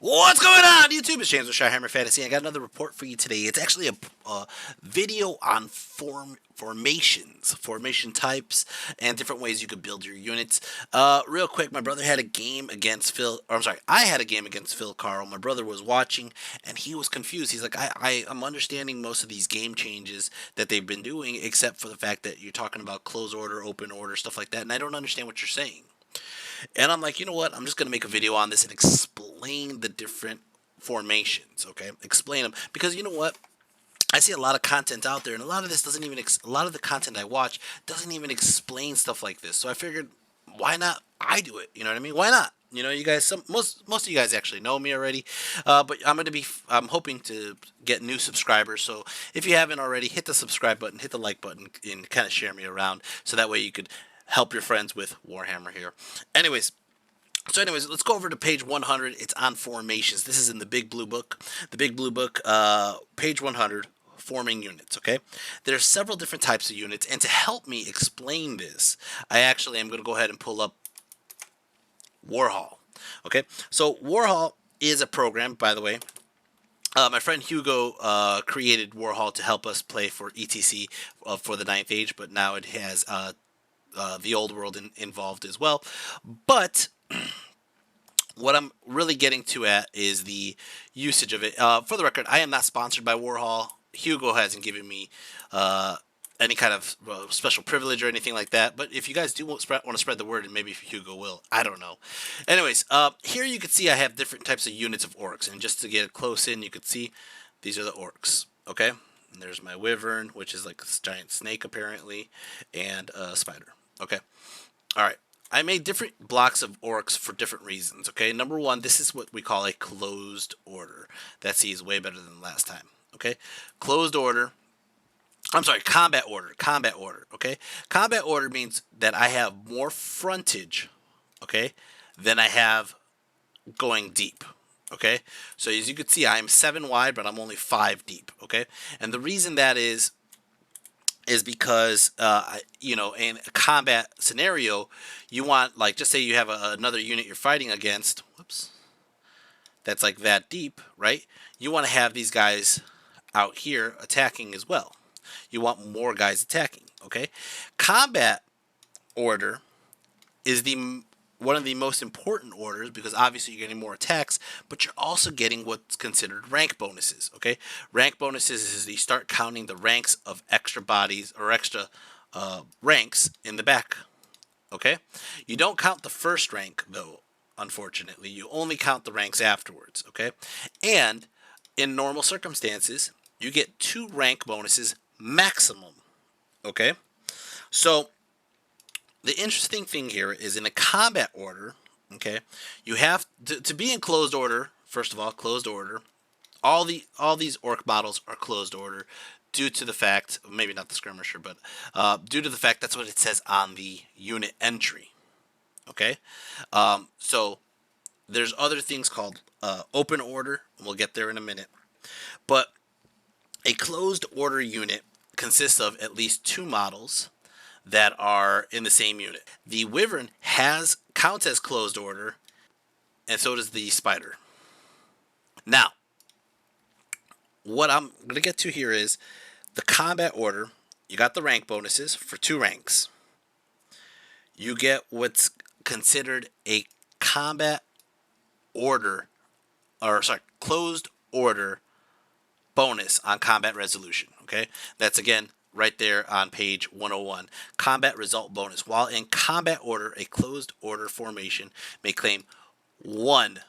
What's going on, YouTube? It's James with Warhammer Fantasy. I got another report for you today. It's actually a video on formation types, and different ways you could build your units. Real quick, my brother had a game against Phil. Or I'm sorry, I had a game against Phil Carl. My brother was watching, and he was confused. He's like, I'm understanding most of these game changes that they've been doing, except for the fact that you're talking about close order, open order, stuff like that, and I don't understand what you're saying. And I'm like, you know what? I'm just going to make a video on this and explain the different formations, okay? Explain them. Because you know what? I see a lot of content out there, and a lot of this doesn't even, a lot of the content I watch doesn't even explain stuff like this. So I figured, why not I do it? You know what I mean? Why not? You know, you guys, most of you guys actually know me already, but I'm hoping to get new subscribers. So if you haven't already, hit the subscribe button, hit the like button, and kind of share me around, so that way you could help your friends with Warhammer here. Anyways, let's go over to page 100. It's on formations. This is in the Big Blue Book. The Big Blue Book, page 100, forming units, okay? There's several different types of units, and to help me explain this, I actually am going to go ahead and pull up Warhol, okay? So Warhol is a program, by the way. My friend Hugo created Warhol to help us play for ETC for the 9th Age, but now it has the old world involved as well. But what I'm really getting to at is the usage of it. For the record, I am not sponsored by Warhol. Hugo hasn't given me any kind of special privilege or anything like that. But if you guys do want to spread the word, and maybe Hugo will, I don't know. Anyways, here you can see I have different types of units of orcs. And just to get close in, you can see these are the orcs, okay? And there's my wyvern, which is like a giant snake apparently, and a spider. Okay. All right. I made different blocks of orcs for different reasons. Okay. Number one, this is what we call a closed order. That sees way better than last time. Okay. Closed order. I'm sorry, combat order. Combat order. Okay. Combat order means that I have more frontage, okay, than I have going deep. Okay. So as you can see, I'm 7 wide, but I'm only 5 deep. Okay. And the reason that is because, you know, in a combat scenario, you want, like, just say you have another unit you're fighting against, whoops, that's like that deep, right? You want to have these guys out here attacking as well. You want more guys attacking, okay? Combat order is one of the most important orders, because obviously you're getting more attacks, but you're also getting what's considered rank bonuses, okay? Rank bonuses is you start counting the ranks of extra bodies or extra ranks in the back, okay? You don't count the first rank, though, unfortunately. You only count the ranks afterwards, okay? And in normal circumstances, you get 2 rank bonuses maximum, okay? So the interesting thing here is in a combat order, okay, you have to be in closed order. First of all, closed order. All these orc models are closed order due to the fact, maybe not the skirmisher, but due to the fact that's what it says on the unit entry. Okay, so there's other things called open order, and we'll get there in a minute. But a closed order unit consists of at least 2 models that are in the same unit. The wyvern counts as closed order, and so does the spider. Now, what I'm going to get to here is the combat order. You got the rank bonuses for 2 ranks. You get what's considered a combat order, or sorry, closed order bonus on combat resolution. Okay, that's again right there on page 101. Combat result bonus. While in combat order, a closed order formation may claim 1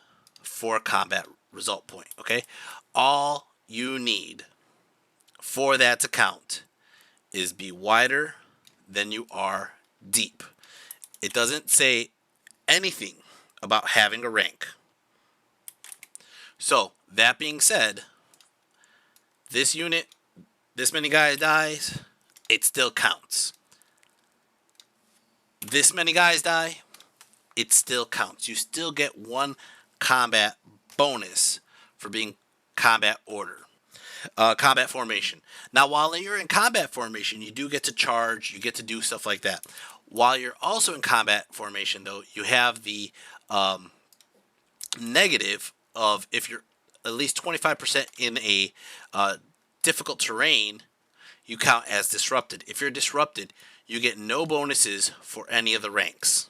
for combat result point. Okay, all you need for that to count is be wider than you are deep. It doesn't say anything about having a rank. So that being said, this unit, this many guys dies, it still counts. This many guys die, it still counts. You still get 1 combat bonus for being combat order. Combat formation. Now, while you're in combat formation, you do get to charge, you get to do stuff like that. While you're also in combat formation, though, you have the negative of if you're at least 25% in a difficult terrain, you count as disrupted. If you're disrupted, you get no bonuses for any of the ranks.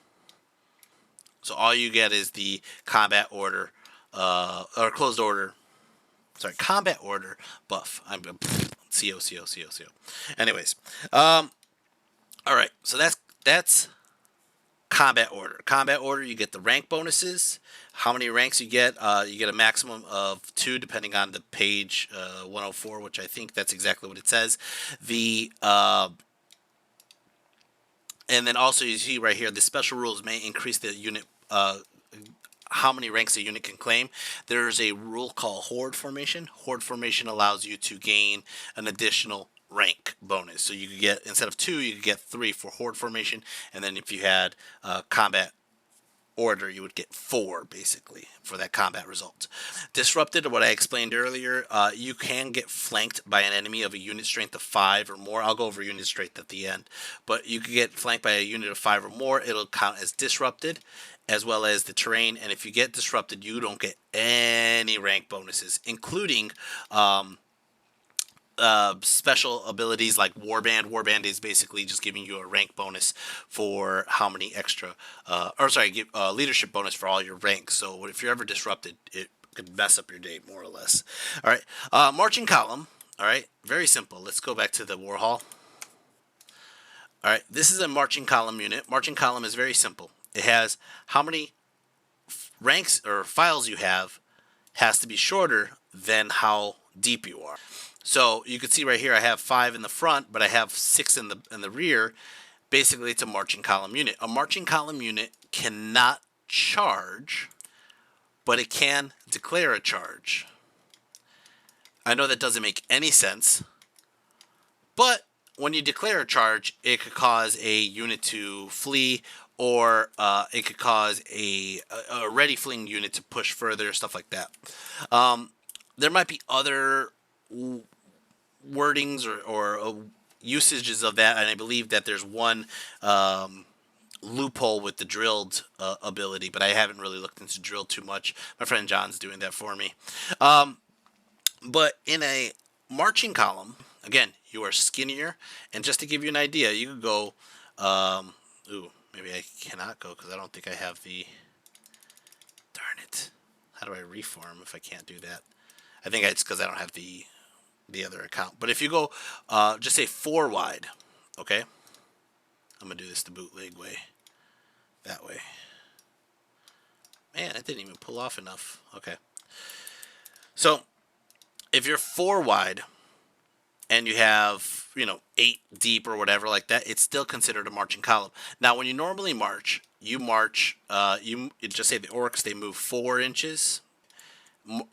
So all you get is the combat order or closed order. Sorry, combat order buff. I'm CO. Anyways, all right. So that's combat order. Combat order, you get the rank bonuses. How many ranks you get a maximum of 2 depending on the page 104, which I think that's exactly what it says. The and then also you see right here the special rules may increase the unit how many ranks a unit can claim. There's a rule called horde formation. Horde formation allows you to gain an additional rank bonus. So you could get, instead of 2, you could get 3 for horde formation, and then if you had combat order, you would get 4 basically for that combat result. Disrupted, what I explained earlier, you can get flanked by an enemy of a unit strength of 5 or more. I'll go over unit strength at the end, but you can get flanked by a unit of 5 or more. It'll count as disrupted, as well as the terrain. And if you get disrupted, you don't get any rank bonuses, including special abilities like Warband. Warband is basically just giving you a rank bonus for how many extra, leadership bonus for all your ranks. So if you're ever disrupted, it could mess up your day more or less. All right, marching column. All right, very simple. Let's go back to the war hall. All right, this is a marching column unit. Marching column is very simple. It has how many ranks or files you have has to be shorter than how deep you are. So you can see right here I have 5 in the front, but I have 6 in the rear. Basically, it's a marching column unit. A marching column unit cannot charge, but it can declare a charge. I know that doesn't make any sense, but when you declare a charge, it could cause a unit to flee, or it could cause a ready fleeing unit to push further, stuff like that. There might be other wordings or usages of that, and I believe that there's one loophole with the drilled ability, but I haven't really looked into drill too much. My friend John's doing that for me. But in a marching column, again, you are skinnier, and just to give you an idea, you could go, maybe I cannot go because I don't think I have the, darn it, how do I reform if I can't do that? I think it's because I don't have the other account. But if you go, just say 4 wide, okay? I'm going to do this the bootleg way, that way. Man, I didn't even pull off enough. Okay. So, if you're 4 wide, and you have, 8 deep or whatever like that, it's still considered a marching column. Now, when you normally march, you just say the orcs, they move 4 inches.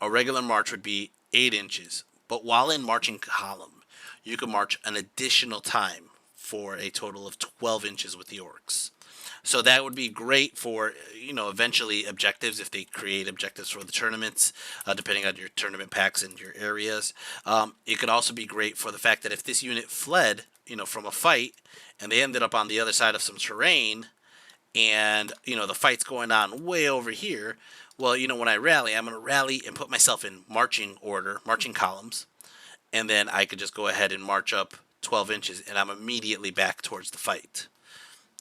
A regular march would be 8 inches. But while in marching column, you can march an additional time for a total of 12 inches with the orcs. So that would be great for, eventually objectives, if they create objectives for the tournaments, depending on your tournament packs and your areas. It could also be great for the fact that if this unit fled, from a fight, and they ended up on the other side of some terrain, and, the fight's going on way over here, well, when I rally, I'm going to rally and put myself in marching order, marching columns, and then I could just go ahead and march up 12 inches, and I'm immediately back towards the fight.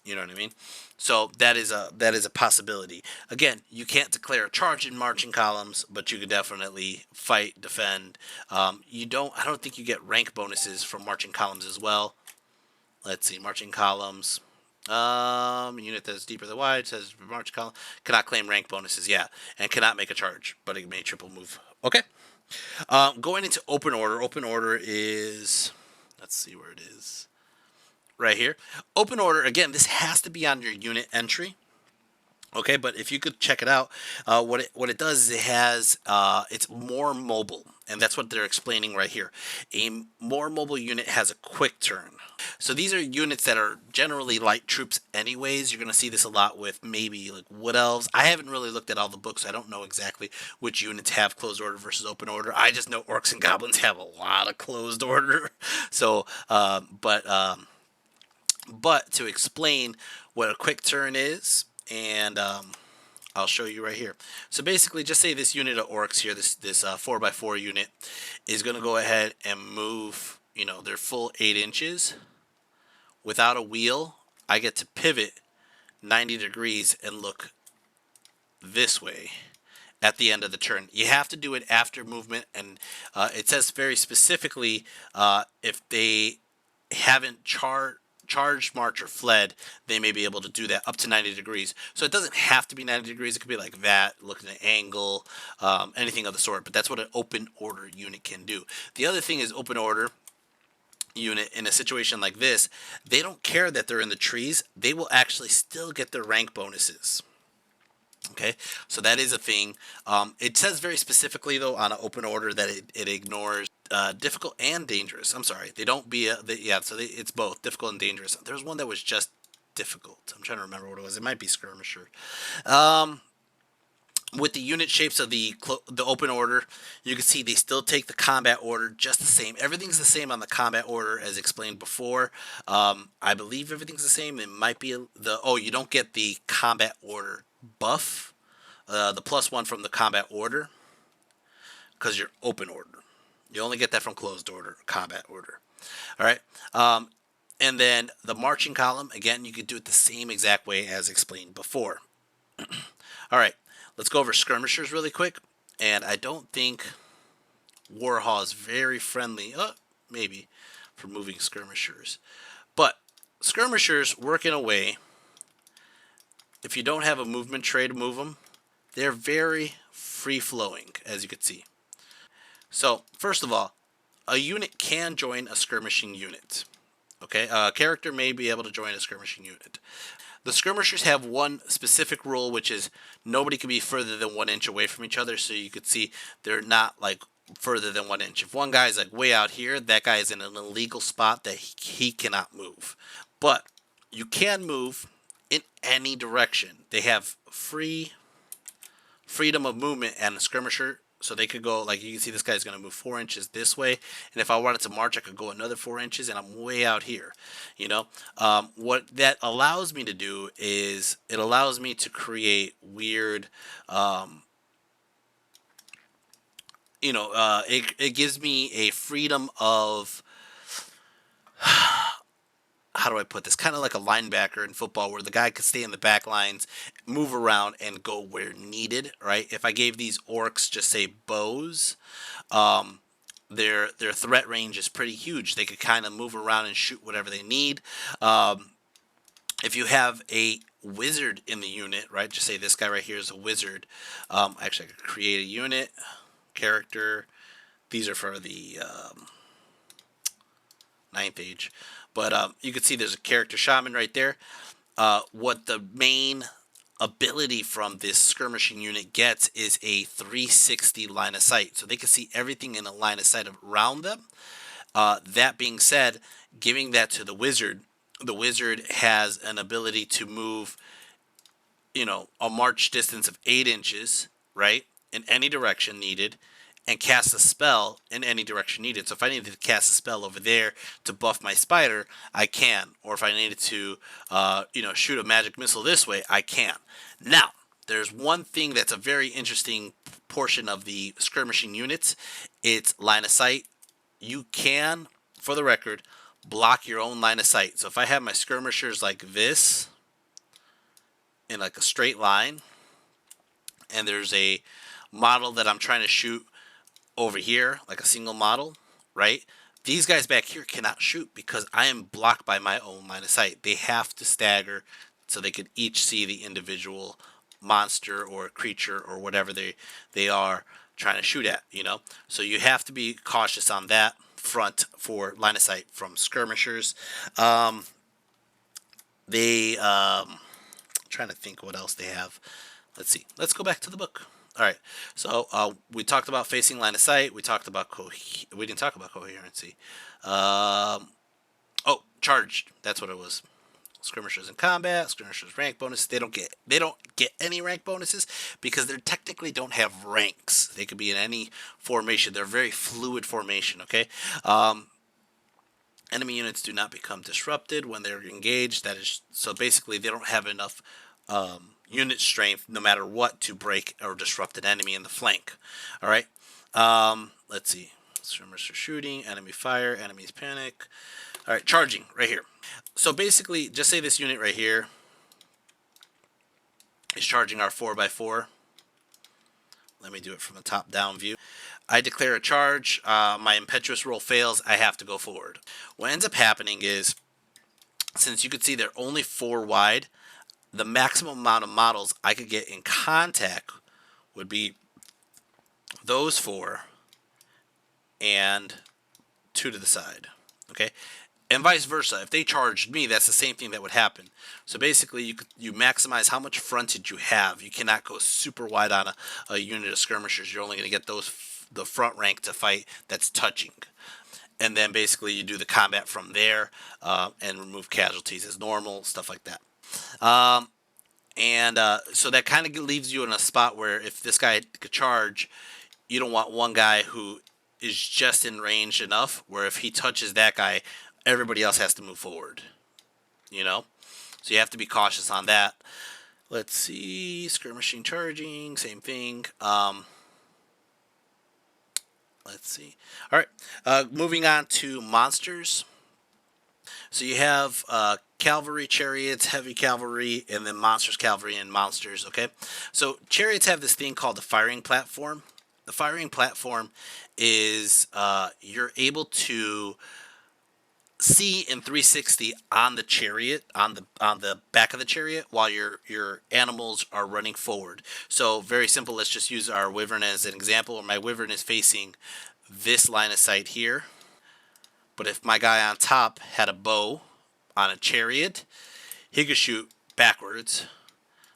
You know what I mean? So that is a possibility. Again, you can't declare a charge in marching columns, but you can definitely fight, defend. I don't think you get rank bonuses from marching columns as well. Let's see, marching columns. Unit that's deeper than wide says march column cannot claim rank bonuses. Yeah, and cannot make a charge, but it may triple move. Okay. Going into open order. Open order is, let's see where it is. Right here. Open order, again, this has to be on your unit entry. Okay, but if you could check it out, what it does is it's more mobile, and that's what they're explaining right here. A more mobile unit has a quick turn. So these are units that are generally light troops anyways. You're going to see this a lot with maybe like wood elves. I haven't really looked at all the books. So I don't know exactly which units have closed order versus open order. I just know orcs and goblins have a lot of closed order. So, but to explain what a quick turn is, and I'll show you right here. So basically, just say this unit of orcs here, this 4x4 unit, is going to go ahead and move, their full 8 inches without a wheel. I get to pivot 90 degrees and look this way at the end of the turn. You have to do it after movement, and it says very specifically if they haven't charged, march, or fled, they may be able to do that up to 90 degrees. So it doesn't have to be 90 degrees. It could be like that, looking at an angle, anything of the sort. But that's what an open order unit can do. The other thing is open order unit in a situation like this, they don't care that they're in the trees. They will actually still get their rank bonuses. Okay, so that is a thing. It says very specifically, though, on an open order that it ignores difficult and dangerous. I'm sorry, they don't be it's both difficult and dangerous. There's one that was just difficult. I'm trying to remember what it was. It might be skirmisher. With the unit shapes of the open order, you can see they still take the combat order just the same. Everything's the same on the combat order as explained before. I believe everything's the same. It might be you don't get the combat order buff, the +1 from the combat order, because you're open order. You only get that from closed order, combat order. All right. And then the marching column, again, you could do it the same exact way as explained before. All right. Let's go over skirmishers really quick. And I don't think Warhaw is very friendly, maybe, for moving skirmishers. But skirmishers work in a way, if you don't have a movement tray to move them, they're very free-flowing, as you can see. So, first of all, a unit can join a skirmishing unit. Okay, a character may be able to join a skirmishing unit. The skirmishers have one specific rule, which is nobody can be further than 1 inch away from each other. So you could see they're not like further than 1 inch. If one guy's like way out here, that guy is in an illegal spot that he cannot move. But you can move in any direction. They have freedom of movement and a skirmisher. So they could go, like you can see this guy's going to move 4 inches this way. And if I wanted to march, I could go another 4 inches and I'm way out here. What that allows me to do is it allows me to create weird, it gives me a freedom of, how do I put this? Kind of like a linebacker in football where the guy could stay in the back lines, move around, and go where needed, right? If I gave these orcs, just say bows, their threat range is pretty huge. They could kind of move around and shoot whatever they need. If you have a wizard in the unit, right? Just say this guy right here is a wizard. Actually, I could create a unit, character. These are for the 9th age. But you can see there's a character shaman right there. What the main ability from this skirmishing unit gets is a 360 line of sight. So they can see everything in a line of sight around them. That being said, giving that to the wizard has an ability to move, a march distance of 8 inches, right, in any direction needed, and cast a spell in any direction needed. So if I needed to cast a spell over there to buff my spider, I can. Or if I needed to, shoot a magic missile this way, I can. Now, there's one thing that's a very interesting portion of the skirmishing units. It's line of sight. You can, for the record, block your own line of sight. So if I have my skirmishers like this, in like a straight line, and there's a model that I'm trying to shoot over here, like a single model, right? These guys back here cannot shoot because I am blocked by my own line of sight. They have to stagger so they could each see the individual monster or creature or whatever they are trying to shoot at, So you have to be cautious on that front for line of sight from skirmishers. Trying to think what else they have. Let's see. Let's go back to the book. All right. So we talked about facing line of sight. We talked about we didn't talk about coherency. Charged. That's what it was. Skirmishers in combat, skirmishers rank bonuses. They don't get any rank bonuses because they technically don't have ranks. They could be in any formation. They're very fluid formation. Okay. Enemy units do not become disrupted when they're engaged. That is so basically they don't have enough unit strength no matter what to break or disrupt an enemy in the flank. All right. Let's see. Skirmishers shooting, enemy fire, enemies panic. All right, charging right here. So basically, just say this unit right here is charging our 4x4. Let me do it from a top-down view. I declare a charge. My impetuous roll fails. I have to go forward. What ends up happening is, since you can see they're only 4 wide, the maximum amount of models I could get in contact would be those 4 and 2 to the side. Okay, and vice versa. If they charged me, that's the same thing that would happen. So basically, you maximize how much frontage you have. You cannot go super wide on a unit of skirmishers. You're only going to get the front rank to fight that's touching. And then basically you do the combat from there and remove casualties as normal, stuff like that. So that kind of leaves you in a spot where if this guy could charge, you don't want one guy who is just in range enough where if he touches that guy, everybody else has to move forward. You know? So you have to be cautious on that. Let's see. Skirmishing charging, same thing. Let's see. All right. Moving on to monsters. So you have cavalry, chariots, heavy cavalry, and then monsters, cavalry, and monsters. Okay. So chariots have this thing called the firing platform. The firing platform is you're able to see in 360 on the chariot, on the back of the chariot, while your animals are running forward. So very simple. Let's just use our wyvern as an example. My wyvern is facing this line of sight here. But if my guy on top had a bow on a chariot, he could shoot backwards,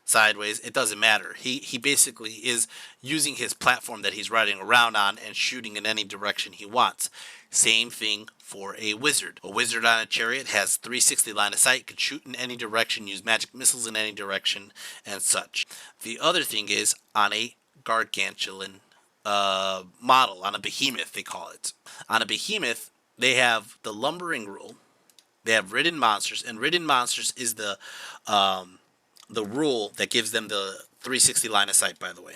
sideways. It doesn't matter. He basically is using his platform that he's riding around on and shooting in any direction he wants. Same thing for a wizard. A wizard on a chariot has 360 line of sight, can shoot in any direction, use magic missiles in any direction, and such. The other thing is on a gargantuan model, on a behemoth they call it. On a behemoth, they have the lumbering rule. They have ridden monsters, and ridden monsters is the rule that gives them the 360 line of sight, by the way.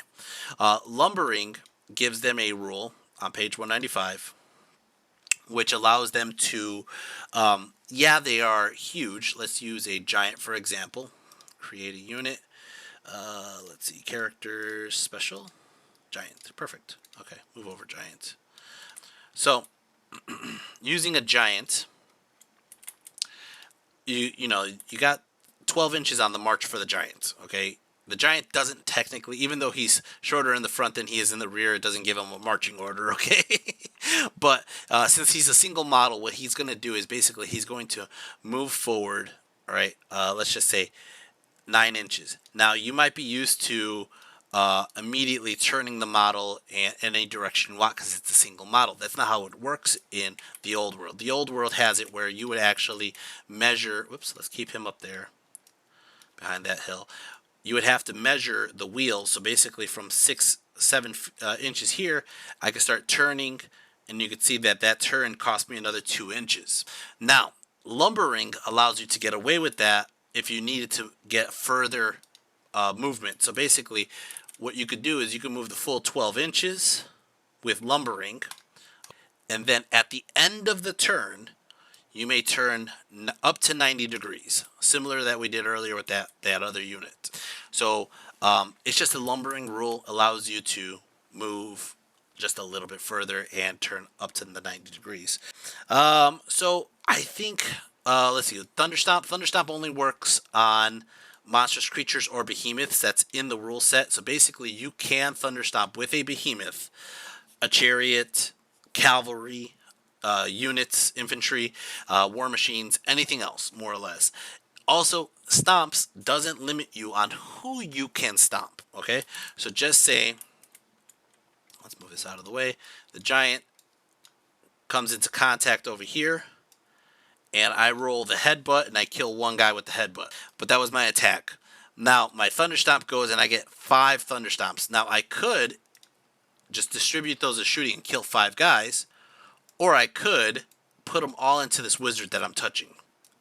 Lumbering gives them a rule on page 195, which allows them to, they are huge. Let's use a giant, for example. Create a unit. Let's see, characters, special, giant. Perfect. Okay, move over giant. So, using a giant, you got 12 inches on the march for the giant, okay? The giant doesn't technically, even though he's shorter in the front than he is in the rear, it doesn't give him a marching order, okay? But since he's a single model, what he's going to do is basically he's going to move forward, all right? Let's just say 9 inches. Now, you might be used to immediately turning the model in any direction you want because it's a single model. That's not how it works in the old world. The old world has it where you would actually measure, let's keep him up there behind that hill. You would have to measure the wheels. So basically from 7 inches here, I could start turning, and you could see that turn cost me another 2 inches. Now, lumbering allows you to get away with that if you needed to get further movement. So basically, what you could do is you can move the full 12 inches with lumbering, and then at the end of the turn, you may turn up to 90 degrees, similar to that we did earlier with that other unit. So it's just a lumbering rule allows you to move just a little bit further and turn up to the 90 degrees. So I think, let's see, Thunderstomp. Thunderstomp only works on monstrous creatures or behemoths. That's in the rule set. So basically you can Thunderstomp with a behemoth, a chariot, cavalry, units, infantry, war machines, anything else, more or less. Also, stomps doesn't limit you on who you can stomp, okay? So just say, let's move this out of the way, the giant comes into contact over here, and I roll the headbutt, and I kill one guy with the headbutt. But that was my attack. Now, my Thunderstomp goes, and I get 5 Thunderstomps. Now, I could just distribute those as shooting and kill 5 guys, or I could put them all into this wizard that I'm touching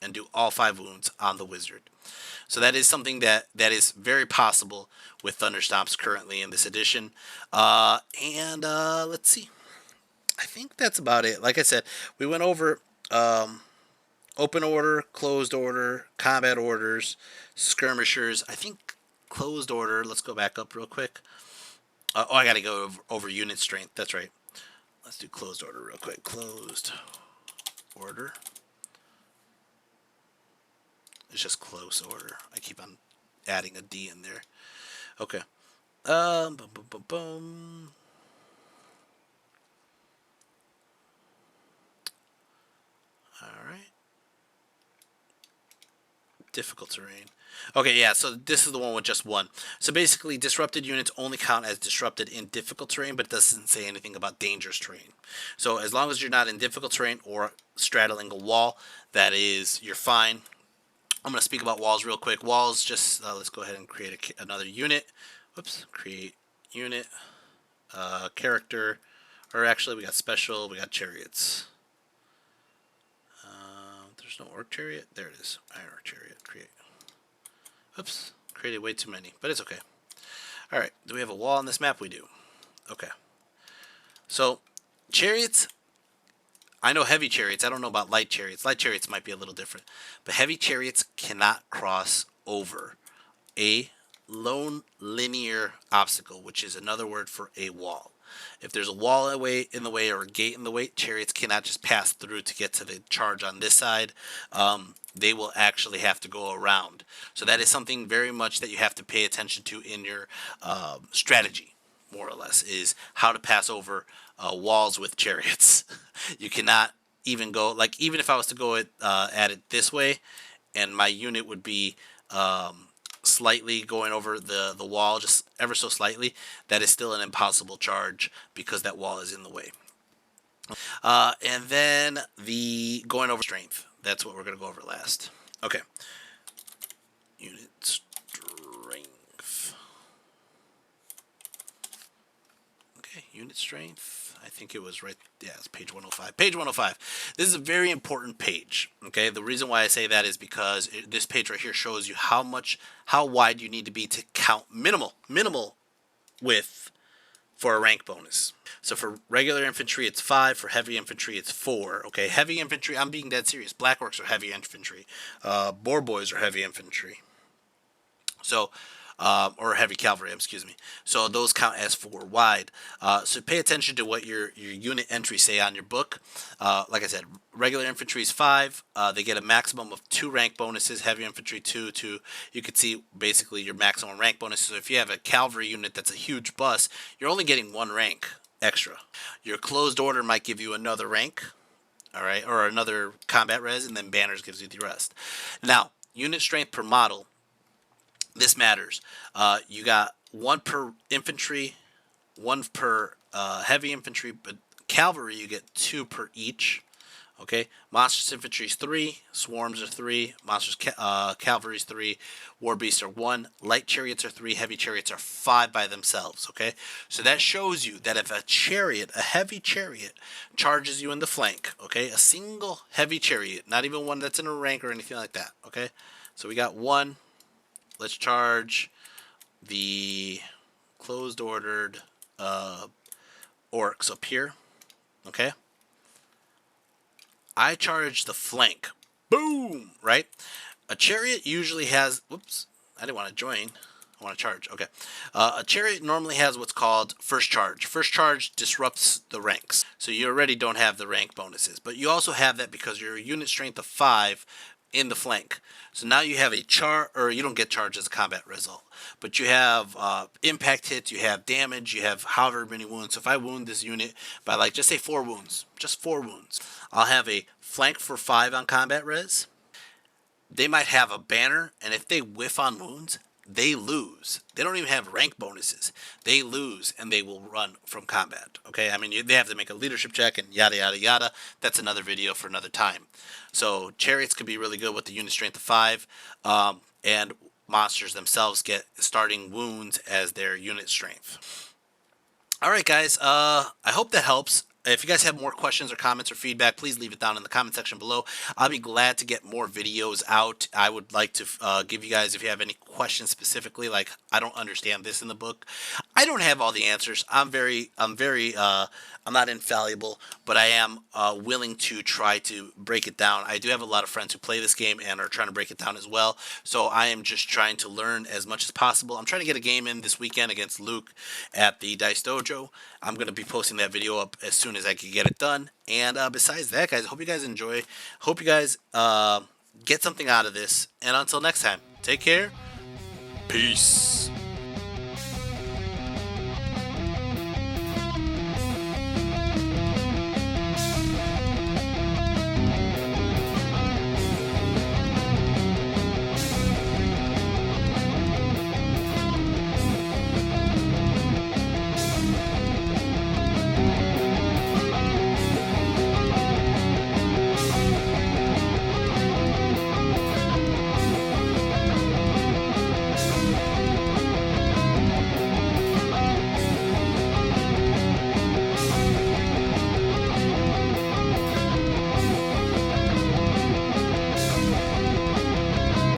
and do all 5 wounds on the wizard. So that is something that is very possible with Thunderstomps currently in this edition. Let's see. I think that's about it. Like I said, we went over open order, closed order, combat orders, skirmishers. I think closed order. Let's go back up real quick. I got to go over unit strength. That's right. Let's do closed order real quick. Closed order. It's just close order. I keep on adding a D in there. Okay. Boom, boom, boom, boom. All right. Difficult terrain. Okay, yeah, so this is the one with just 1. So basically, disrupted units only count as disrupted in difficult terrain, but it doesn't say anything about dangerous terrain. So as long as you're not in difficult terrain or straddling a wall, you're fine. I'm going to speak about walls real quick. Walls, just let's go ahead and create another unit. Whoops, create unit, character, or actually we got special, we got chariots. There's no orc chariot. There it is. Iron orc chariot. Create. Oops. Created way too many, but it's okay. Alright. Do we have a wall on this map? We do. Okay. So, chariots. I know heavy chariots. I don't know about light chariots. Light chariots might be a little different. But heavy chariots cannot cross over a lone linear obstacle, which is another word for a wall. If there's a wall in the way or a gate in the way, chariots cannot just pass through to get to the charge on this side. They will actually have to go around. So that is something very much that you have to pay attention to in your strategy, more or less, is how to pass over walls with chariots. You cannot even go, like, even if I was to go at it this way, and my unit would be slightly going over the wall, just ever so slightly, that is still an impossible charge because that wall is in the way. And then the going over strength. That's what we're going to go over last. Okay. Unit strength. Okay, unit strength. I think it was right. Yeah, it's page 105. Page 105. This is a very important page. Okay, the reason why I say that is because this page right here shows you how wide you need to be to count minimal width for a rank bonus. So for regular infantry, it's 5. For heavy infantry, it's 4. Okay, heavy infantry. I'm being dead serious. Black orcs are heavy infantry. Boar boys are heavy infantry. So. Or heavy cavalry, excuse me. So those count as 4 wide. So pay attention to what your unit entries say on your book. Like I said, regular infantry is 5. They get a maximum of 2 rank bonuses. Heavy infantry 2. You can see basically your maximum rank bonuses. So if you have a cavalry unit that's a huge bus, you're only getting 1 rank extra. Your closed order might give you another rank, all right, or another combat res, and then banners gives you the rest. Now, unit strength per model. This matters. You got 1 per infantry, 1 per heavy infantry, but cavalry you get 2 per each. Okay, monstrous infantry is 3, swarms are 3, monstrous cavalry is 3, war beasts are 1, light chariots are 3, heavy chariots are 5 by themselves. Okay, so that shows you that if a heavy chariot, charges you in the flank, okay, a single heavy chariot, not even one that's in a rank or anything like that. Okay, so we got 1. Let's charge the closed ordered orcs up here. Okay. I charge the flank. Boom! Right? A chariot usually has... Whoops. I didn't want to join. I want to charge. Okay. A chariot normally has what's called first charge. First charge disrupts the ranks. So you already don't have the rank bonuses. But you also have that because you're a unit strength of 5 in the flank. So now you have you don't get charge as a combat result, but you have impact hits, you have damage, you have however many wounds. So if I wound this unit by, like, just say 4 wounds, just 4 wounds, I'll have a flank for 5 on combat res. They might have a banner, and if they whiff on wounds, they lose. They don't even have rank bonuses. They lose, and they will run from combat. Okay, I mean, they have to make a leadership check and yada yada yada. That's another video for another time. So chariots could be really good with the unit strength of 5, and monsters themselves get starting wounds as their unit strength. All right, guys. I hope that helps. If you guys have more questions or comments or feedback, please leave it down in the comment section below. I'll be glad to get more videos out. I would like to give you guys, if you have any questions specifically, like I don't understand this in the book. I don't have all the answers. I'm not infallible, but I am willing to try to break it down. I do have a lot of friends who play this game and are trying to break it down as well. So I am just trying to learn as much as possible. I'm trying to get a game in this weekend against Luke at the Dice Dojo. I'm going to be posting that video up as soon as I can get it done. And besides that, guys, hope you guys enjoy. Hope you guys get something out of this. And until next time, take care. Peace.